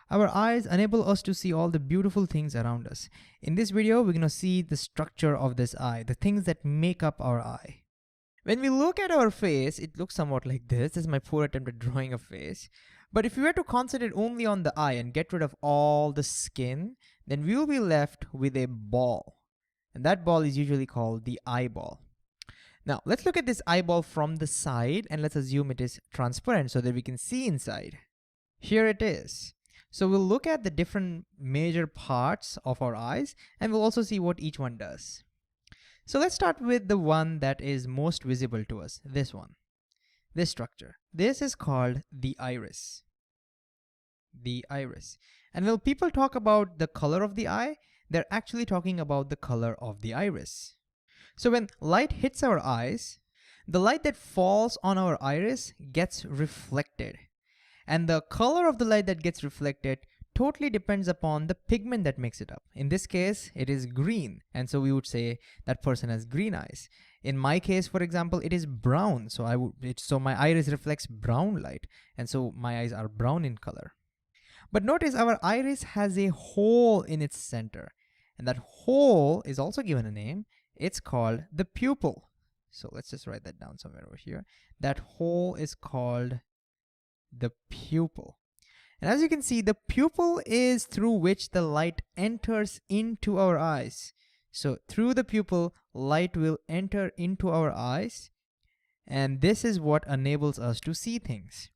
Our eyes enable us to see all the beautiful things around us. In this video, we're gonna see the structure of this eye, the things that make up our eye. When we look at our face, it looks somewhat like this. This is my poor attempt at drawing a face. But if we were to concentrate only on the eye and get rid of all the skin, then we will be left with a ball. And that ball is usually called the eyeball. Now, let's look at this eyeball from the side and let's assume it is transparent so that we can see inside. Here it is. So we'll look at the different major parts of our eyes and we'll also see what each one does. So let's start with the one that is most visible to us, this one, this structure. This is called the iris. The iris. And when people talk about the color of the eye, they're actually talking about the color of the iris. So when light hits our eyes, the light that falls on our iris gets reflected. And the color of the light that gets reflected totally depends upon the pigment that makes it up. In this case, it is green. And so we would say that person has green eyes. In my case, for example, it is brown. So my iris reflects brown light. And so my eyes are brown in color. But notice our iris has a hole in its center. And that hole is also given a name. It's called the pupil. So let's just write that down somewhere over here. That hole is called the pupil. And as you can see, the pupil is through which the light enters into our eyes. So through the pupil, light will enter into our eyes. And this is what enables us to see things.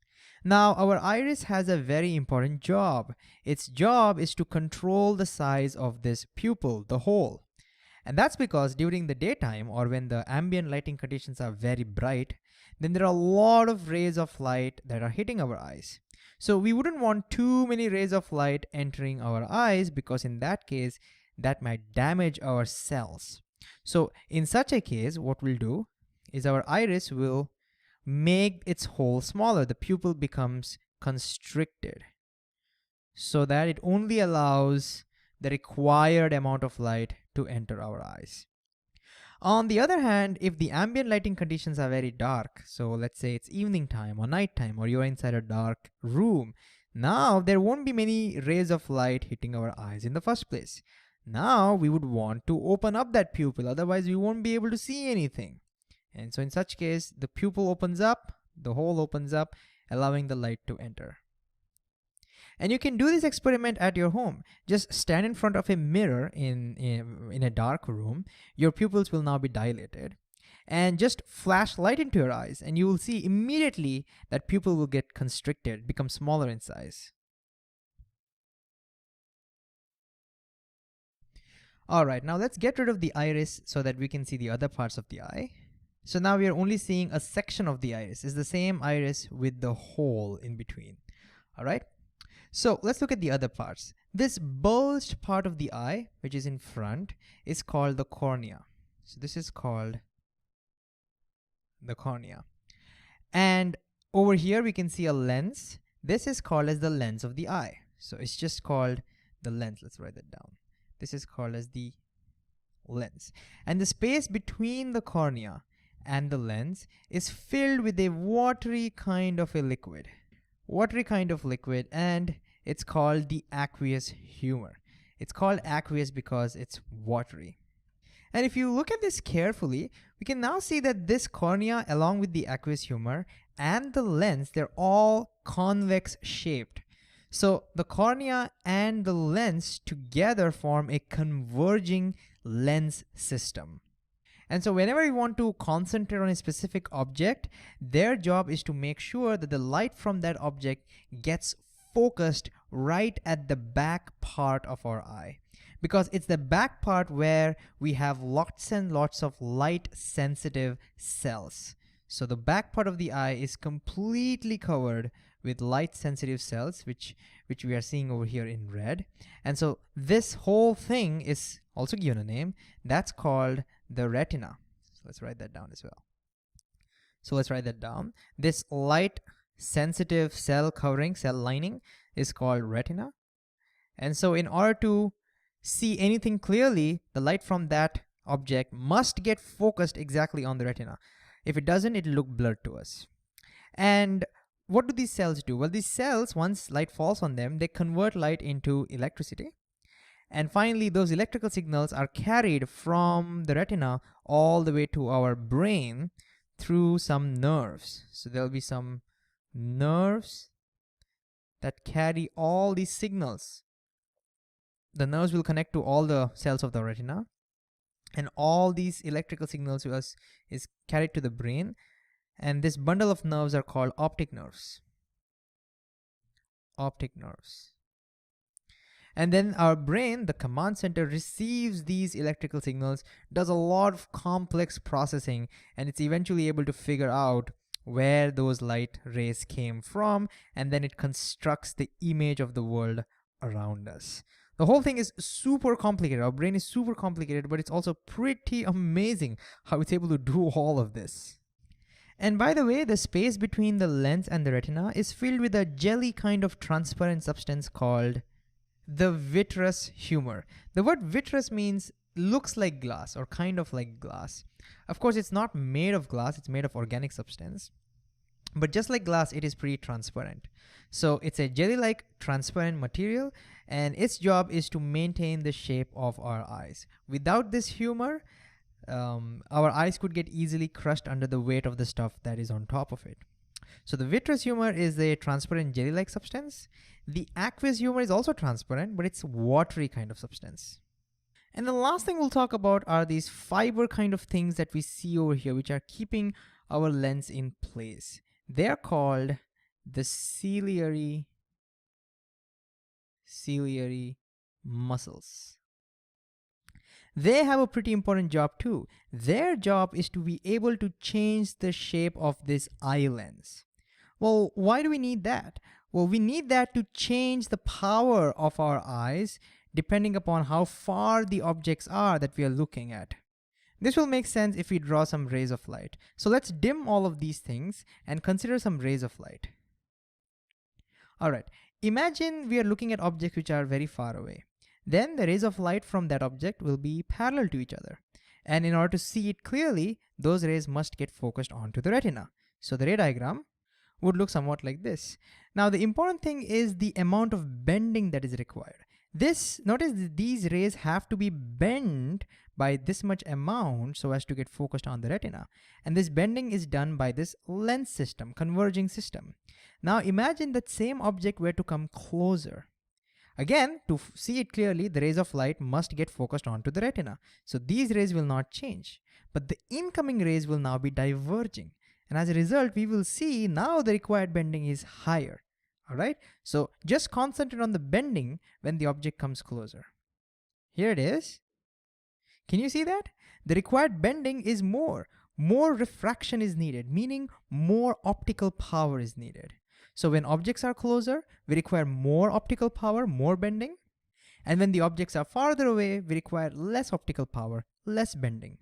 Now, our iris has a very important job. Its job is to control the size of this pupil, the hole. And that's because during the daytime or when the ambient lighting conditions are very bright, then there are a lot of rays of light that are hitting our eyes. So we wouldn't want too many rays of light entering our eyes because in that case, that might damage our cells. So in such a case, what we'll do is our iris will make its hole smaller. The pupil becomes constricted so that it only allows the required amount of light to enter our eyes. On the other hand, if the ambient lighting conditions are very dark, so let's say it's evening time or nighttime or you're inside a dark room, now there won't be many rays of light hitting our eyes in the first place. Now we would want to open up that pupil, otherwise we won't be able to see anything. And so in such case, the pupil opens up, the hole opens up, allowing the light to enter. And you can do this experiment at your home. Just stand in front of a mirror in a dark room. Your pupils will now be dilated. And just flash light into your eyes and you will see immediately that pupil will get constricted, become smaller in size. All right, now let's get rid of the iris so that we can see the other parts of the eye. So now we are only seeing a section of the iris. It's the same iris with the hole in between. All right. So let's look at the other parts. This bulged part of the eye, which is in front, is called the cornea. So this is called the cornea. And over here we can see a lens. This is called as the lens of the eye. So it's just called the lens. Let's write that down. This is called as the lens. And the space between the cornea and the lens is filled with a watery kind of a liquid. And it's called the aqueous humor. It's called aqueous because it's watery. And if you look at this carefully, we can now see that this cornea along with the aqueous humor and the lens, they're all convex shaped. So the cornea and the lens together form a converging lens system. And so whenever you want to concentrate on a specific object, their job is to make sure that the light from that object gets focused right at the back part of our eye. Because it's the back part where we have lots and lots of light sensitive cells. So the back part of the eye is completely covered with light sensitive cells, which we are seeing over here in red. And so this whole thing is also given a name. That's called the retina. So let's write that down as well. So let's write that down. This light sensitive cell covering, cell lining is called retina. And so in order to see anything clearly, the light from that object must get focused exactly on the retina. If it doesn't, it'll look blurred to us. And what do these cells do? Well, these cells, once light falls on them, they convert light into electricity. And finally, those electrical signals are carried from the retina all the way to our brain through some nerves. So there'll be some nerves that carry all these signals. The nerves will connect to all the cells of the retina, and all these electrical signals is carried to the brain. And this bundle of nerves are called optic nerves. Optic nerves. And then our brain, the command center, receives these electrical signals, does a lot of complex processing, and it's eventually able to figure out where those light rays came from, and then it constructs the image of the world around us. The whole thing is super complicated. Our brain is super complicated, but it's also pretty amazing how it's able to do all of this. And by the way, the space between the lens and the retina is filled with a jelly kind of transparent substance called the vitreous humor. The word vitreous means looks like glass or kind of like glass. Of course, it's not made of glass, it's made of organic substance. But just like glass, it is pretty transparent. So it's a jelly-like transparent material, and its job is to maintain the shape of our eyes. Without this humor, our eyes could get easily crushed under the weight of the stuff that is on top of it. So the vitreous humor is a transparent jelly-like substance. The aqueous humor is also transparent, but it's watery kind of substance. And the last thing we'll talk about are these fiber kind of things that we see over here, which are keeping our lens in place. They're called the ciliary muscles. They have a pretty important job too. Their job is to be able to change the shape of this eye lens. Well, why do we need that? Well, we need that to change the power of our eyes depending upon how far the objects are that we are looking at. This will make sense if we draw some rays of light. So let's dim all of these things and consider some rays of light. All right, imagine we are looking at objects which are very far away. Then the rays of light from that object will be parallel to each other. And in order to see it clearly, those rays must get focused onto the retina. So the ray diagram would look somewhat like this. Now the important thing is the amount of bending that is required. Notice that these rays have to be bent by this much amount so as to get focused on the retina. And this bending is done by this lens system, converging system. Now imagine that same object were to come closer. Again, to see it clearly, the rays of light must get focused onto the retina. So these rays will not change, but the incoming rays will now be diverging. And as a result, we will see now the required bending is higher. All right, so just concentrate on the bending when the object comes closer. Here it is. Can you see that? The required bending is more. More refraction is needed, meaning more optical power is needed. So when objects are closer, we require more optical power, more bending. And when the objects are farther away, we require less optical power, less bending.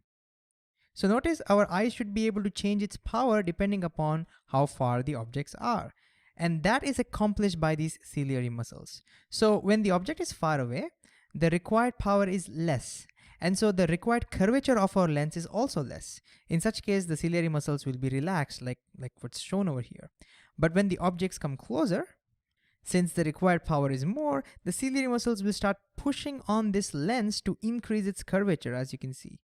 So notice our eyes should be able to change its power depending upon how far the objects are. And that is accomplished by these ciliary muscles. So when the object is far away, the required power is less. And so the required curvature of our lens is also less. In such case, the ciliary muscles will be relaxed like what's shown over here. But when the objects come closer, since the required power is more, the ciliary muscles will start pushing on this lens to increase its curvature, as you can see.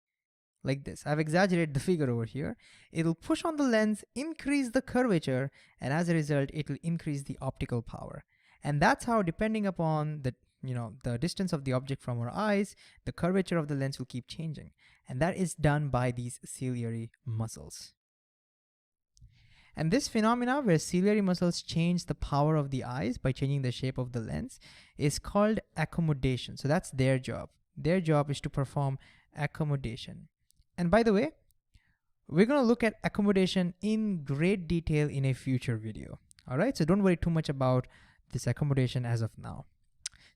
Like this. I've exaggerated the figure over here. It'll push on the lens, increase the curvature, and as a result, it will increase the optical power. And that's how, depending upon the distance of the object from our eyes, the curvature of the lens will keep changing. And that is done by these ciliary muscles. And this phenomena where ciliary muscles change the power of the eyes by changing the shape of the lens is called accommodation. So that's their job. Their job is to perform accommodation. And by the way, we're going to look at accommodation in great detail in a future video. All right, so don't worry too much about this accommodation as of now.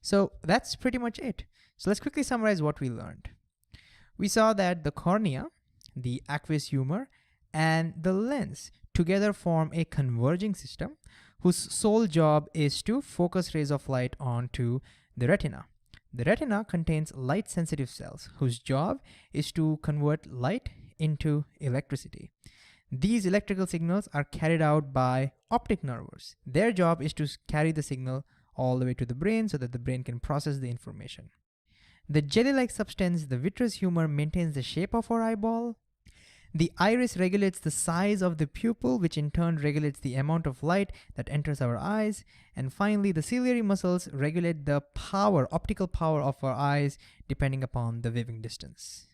So that's pretty much it. So let's quickly summarize what we learned. We saw that the cornea, the aqueous humor, and the lens together form a converging system whose sole job is to focus rays of light onto the retina. The retina contains light-sensitive cells whose job is to convert light into electricity. These electrical signals are carried out by optic nerves. Their job is to carry the signal all the way to the brain so that the brain can process the information. The jelly-like substance, the vitreous humor, maintains the shape of our eyeball. The iris regulates the size of the pupil, which in turn regulates the amount of light that enters our eyes. And finally, the ciliary muscles regulate the power, optical power of our eyes, depending upon the viewing distance.